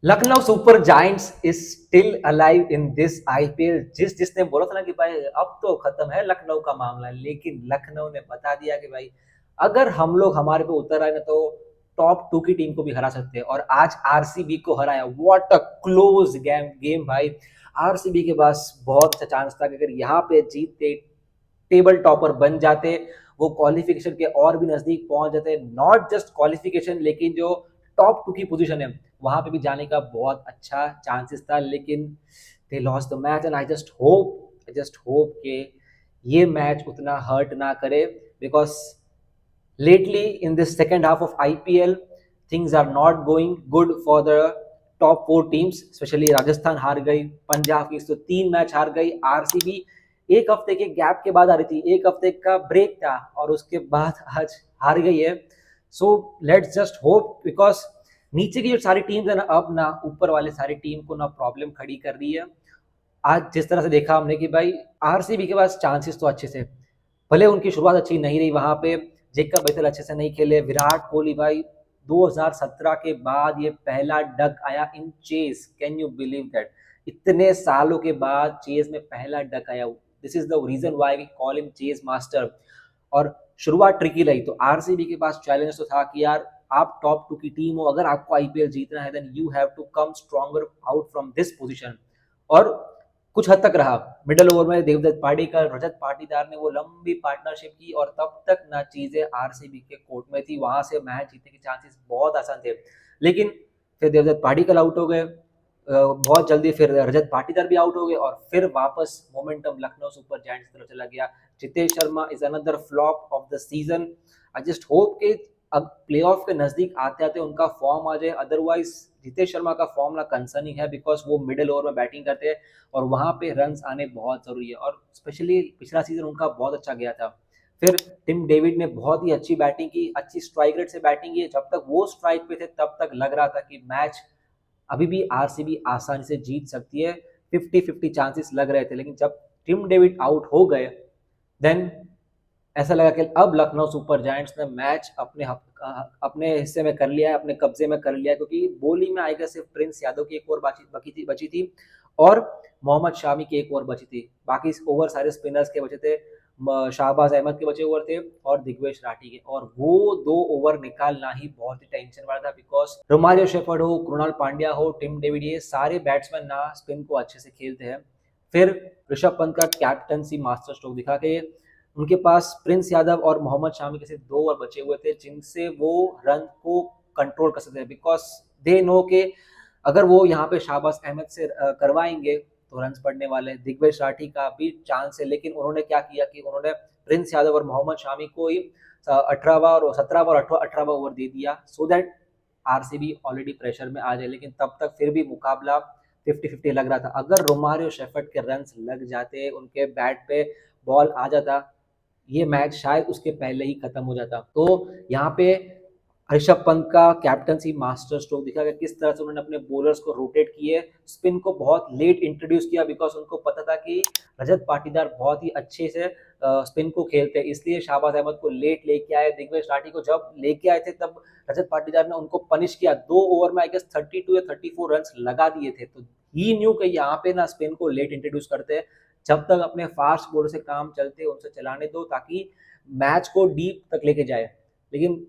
Lucknow super giants is still alive in this IPL. जिसने बोला था ना कि भाई अब तो खत्म है लखनऊ का मामला, लेकिन लखनऊ ने बता दिया कि भाई अगर हम लोग हमारे पे उतर आए ना तो टॉप टू की टीम को भी हरा सकते हैं। और आज आरसीबी को हराया। व्हाट अ क्लोज गेम भाई। आरसीबी के पास बहुत अच्छा चांस था कि अगर यहाँ पे जीतते, टेबल टॉपर बन जाते, वो क्वालिफिकेशन के और भी नजदीक पहुंच जाते। नॉट जस्ट क्वालिफिकेशन, लेकिन जो टॉप टू की पोजीशन है वहां पे भी जाने का बहुत अच्छा चांसेस था। लेकिन they lost the match and I just hope कि ये मैच उतना हर्ट ना करे, because lately in this second half of IPL things are not going good for the top four teams. Specially Rajasthan हार गई, पंजाब किंग्स तो 3 मैच हार गई, आरसीबी एक हफ्ते के गैप के बाद आ रही थी, एक हफ्ते का ब्रेक था और उसके बाद आज हार गई है। So let's just hope, because नीचे की जो सारी टीम्स है ना, अब ना ऊपर वाले सारी टीम को ना प्रॉब्लम खड़ी कर रही है। आज जिस तरह से देखा हमने कि भाई आरसीबी के पास चांसेस तो अच्छे से, भले उनकी शुरुआत अच्छी नहीं रही वहां पे, जेकब बैतल अच्छे से नहीं खेले, विराट कोहली भाई 2017 के बाद ये पहला डक आया in chess. Can you believe that? इतने सालों के बाद चेस में पहला डक आया। This is the reason why we call him chess master. और शुरुआत ट्रिकी रही तो आरसीबी के पास चैलेंज तो था कि यार आप टॉप टू की टीम हो, अगर आपको आईपीएल जीतना है then you have to come stronger out from this position. और कुछ हद तक रहा। मिडल ओवर में देवदत्त पाडिक्कल, रजत पाटीदार ने वो लंबी पार्टनरशिप की और तब तक ना चीजें आरसीबी के कोर्ट में थी, वहां से मैच जीतने के चांसेस बहुत आसान थे। लेकिन फिर देवदत्त पाडिक्कल आउट हो गए बहुत जल्दी, फिर रजत पाटीदार भी आउट हो गए और फिर वापस मोमेंटम लखनऊ सुपर जायंट्स की तरफ चला गया। Jitesh Sharma is another flop of the season. I just hope कि अब प्लेऑफ के नजदीक आते आते उनका फॉर्म आ जाए। अदरवाइज जितेश शर्मा का फॉर्म ना कंसर्निंग है, बिकॉज वो मिडिल ओवर में बैटिंग करते हैं और वहां पे रन आने बहुत जरूरी है। और स्पेशली पिछला सीजन उनका बहुत अच्छा गया था। फिर टिम डेविड ने बहुत ही अच्छी बैटिंग की, अच्छी स्ट्राइक रेट से बैटिंग की। जब तक वो स्ट्राइक पे थे तब तक लग रहा था कि मैच अभी भी आरसीबी आसानी से जीत सकती है, 50-50 चांसेस लग रहे थे। लेकिन जब टिम डेविड आउट हो गए देन ऐसा लगा कि अब लखनऊ सुपर जायंट्स ने मैच अपने हिस्से में कर लिया है, अपने कब्जे में कर लिया है। क्योंकि बॉलिंग में आएगा सिर्फ प्रिंस यादव की एक ओवर बची थी और मोहम्मद शामी की एक ओवर बची थी। बाकी ओवर सारे स्पिनर्स के बचे थे, शाहबाज अहमद के बचे ओवर थे और दिग्वेश राठी के। और वो 2 ओवर निकालना ही बहुत ही टेंशन वाला था, बिकॉज रोमारियो शेफर्ड हो, कृणाल पांड्या हो, टिम डेविड, ये सारे बैट्समैन ना स्पिन को अच्छे से खेलते हैं। फिर ऋषभ पंत का कैप्टनसी मास्टर स्ट्रोक दिखा के उनके पास प्रिंस यादव और मोहम्मद शामी के सिर्फ 2 ओवर बचे हुए थे जिनसे वो रन को कंट्रोल कर सकते हैं। बिकॉज दे नो के अगर वो यहाँ पे शाहबाज अहमद से करवाएंगे तो रन पड़ने वाले। दिग्वेश राठी का भी चांस है, लेकिन उन्होंने क्या किया कि उन्होंने प्रिंस यादव और मोहम्मद शामी को ही 18वां और 17वां और 18वां ओवर दे दिया, so that RCB already pressure में आ जाए। लेकिन तब तक फिर भी मुकाबला 50-50 लग रहा था। अगर रोमारियो शेफर्ड के रन लग जाते, उनके बैट पे बॉल आ जाता, ये मैच शायद उसके पहले ही खत्म हो जाता। तो यहाँ पे ऋषभ पंत का कैप्टनसी मास्टर स्ट्रोक दिखा गया, किस तरह से उन्होंने अपने बॉलर्स को रोटेट किए, स्पिन को बहुत लेट इंट्रोड्यूस किया, बिकॉज उनको पता था कि रजत पाटीदार बहुत ही अच्छे से स्पिन को खेलते हैं, इसलिए शाहबाज अहमद को लेट लेके आए। दिग्वेश राठी को जब लेके आए थे तब रजत पाटीदार ने उनको पनिश किया। 2 ओवर में आई गेस 32 या 34 रन लगा दिए थे। तो ही न्यू कि यहाँ पे ना स्पिन को लेट इंट्रोड्यूस करते हैं, जब तक अपने फास्ट बॉलर से काम चलते उनसे चलाने दो ताकि मैच को डीप तक लेके जाए। लेकिन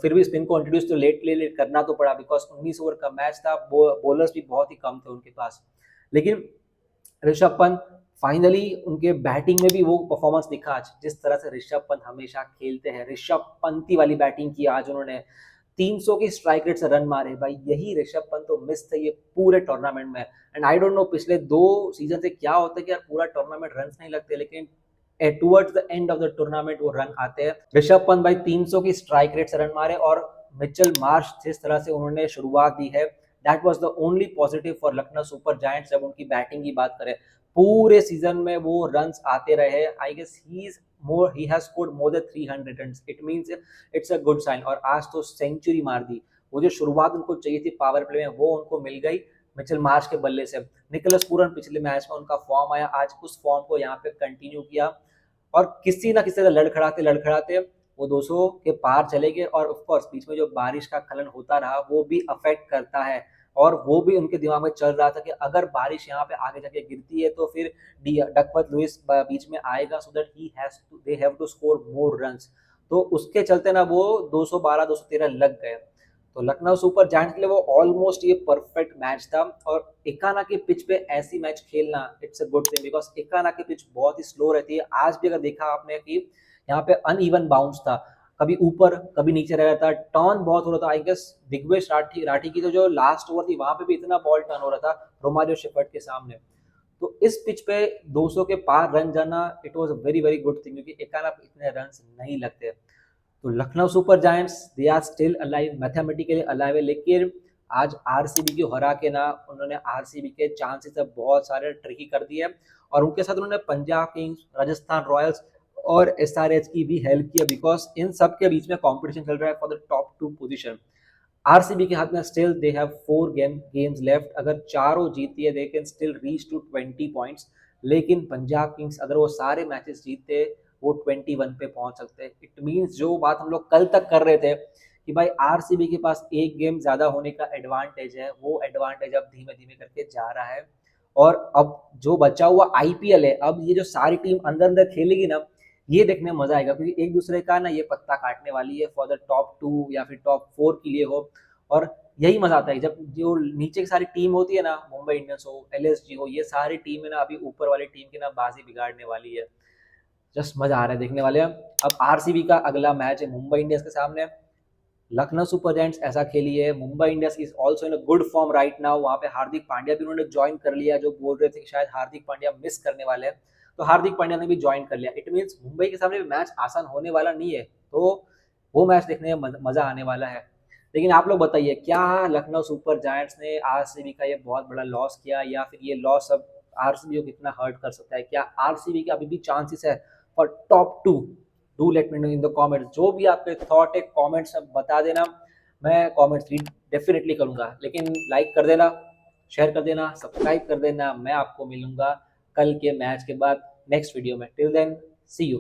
फिर भी स्पिन को इंट्रोड्यूस तो लेट करना तो पड़ा, बिकॉज 19 ओवर का मैच था, बॉलर्स भी बहुत ही कम थे उनके पास। लेकिन ऋषभ पंत फाइनली उनके बैटिंग में भी वो परफॉर्मेंस दिखा आज, जिस तरह से ऋषभ पंत हमेशा खेलते हैं। ऋषभ पंती वाली बैटिंग की आज उन्होंने, 300 की स्ट्राइक रेट से रन मारे भाई। यही ऋषभ पंत तो मिस थे ये पूरे टूर्नामेंट में। एंड आई डोंट नो पिछले 2 सीजन से क्या होता है कि यार पूरा टूर्नामेंट रन नहीं लगते, लेकिन towards the end of the tournament वो रन आते हैं। ऋषभ पंत भाई 300 की स्ट्राइक रेट से रन मारे और मिचेल मार्श जिस तरह से उन्होंने शुरुआत दी है, that was the only positive for Lucknow super giants. जब उनकी बैटिंग की बात करें, पूरे सीजन में वो रन्स आते रहे। I guess he has scored more than 300 runs, it means it's a good sign. और आज तो सेंचुरी मार दी। वो जो शुरुआत उनको चाहिए थी पावर प्ले में वो उनको मिल गई मिचेल मार्श के बल्ले से। निकोलस पूरन पिछले मैच में उनका फॉर्म आया, आज उस फॉर्म को यहाँ पे कंटिन्यू किया और किसी ना किसी तरह लड़खड़ाते वो 200 के पार चले गए। और ऑफ कोर्स बीच में जो बारिश का खलन होता रहा वो भी अफेक्ट करता है। और वो भी उनके दिमाग में चल रहा था कि अगर बारिश यहाँ पे आगे जाके गिरती है तो फिर डकवर्थ लुइस बीच में आएगा, so that they have to score more runs. तो उसके चलते ना वो 212 213 लग गए। तो लखनऊ सुपर जायंट्स के लिए वो ऑलमोस्ट ये परफेक्ट मैच था। और एकाना की पिच पे ऐसी मैच खेलना it's a good thing, because Ekana की पिच बहुत ही स्लो रहती है। आज भी अगर देखा आपने कि यहाँ पे अनइवन बाउंस था, कभी ऊपर कभी नीचे रह रहा था, टर्न बहुत हो रहा था। आई गेस दिग्वेश राठी की तो जो लास्ट ओवर थी वहां पे भी इतना बॉल टर्न हो रहा था रोमारियो शेफर्ड के सामने। तो इस पिच पे 200 के पार रन जाना it was a very very good thing, क्योंकि एकाना पे इतने रन नहीं लगते। तो Lucknow super giants they are still alive, mathematically alive है, लेकिन आज आरसीबी को हरा के ना उन्होंने आरसीबी के चांसेस अब बहुत सारे ट्रिकी कर दिए। और उनके साथ उन्होंने पंजाब किंग्स, राजस्थान रॉयल्स और एसआरएच की भी हेल्प किया, बिकॉज इन सब के बीच में कंपटीशन चल रहा है for the top 2 position. RCB के हाथ में still they have 4 games left, अगर चारों जीती है they can still reach to 20 points. लेकिन पंजाब किंग्स अगर वो सारे मैचेस जीतते वो 21 पे पहुंच सकते हैं। इट मींस जो बात हम लोग कल तक कर रहे थे कि भाई आरसीबी के पास एक गेम ज्यादा होने का एडवांटेज है, वो एडवांटेज अब धीमे धीमे करके जा रहा है। और अब जो बचा हुआ आईपीएल है, अब ये जो सारी टीम अंदर अंदर खेलेगी ना, ये देखने में मजा आएगा, क्योंकि एक दूसरे का ना ये पत्ता काटने वाली है फॉर द टॉप 2 या फिर टॉप 4 के लिए हो। और यही मजा आता है जब जो नीचे की सारी टीम होती है ना, मुंबई इंडियंस हो, एलएसजी हो, ये सारी टीम है ना अभी ऊपर वाली टीम की ना बाजी बिगाड़ने वाली है। जस्ट मजा आ रहा है देखने वाले। अब आरसीबी का अगला मैच है मुंबई इंडियंस के सामने। लखनऊ सुपर जायंट्स ऐसा खेली है, Mumbai Indians is also in a good form right now. वहां पे हार्दिक पांड्या भी उन्होंने ज्वाइन कर लिया, जो बोल रहे थे कि शायद हार्दिक पांड्या मिस करने वाले हैं, तो हार्दिक पांड्या ने भी ज्वाइन कर लिया। इट मीन्स मुंबई के सामने भी मैच आसान होने वाला नहीं है, तो वो मैच देखने में मजा आने वाला है। लेकिन आप लोग बताइए, क्या लखनऊ सुपर जायंट्स ने आरसीबी का ये बहुत बड़ा लॉस किया, या फिर ये लॉस अब आरसीबी को कितना हर्ट कर सकता है? क्या आरसीबी के अभी भी चांसेस है for top 2? Do let me know in the comments. जो भी आपके थॉट है कमेंट्स में बता देना, मैं कमेंट्स रीड डेफिनेटली करूंगा। लेकिन लाइक कर देना, शेयर कर देना, सब्सक्राइब कर देना। मैं आपको मिलूंगा कल के मैच के बाद नेक्स्ट वीडियो में। Till then see you.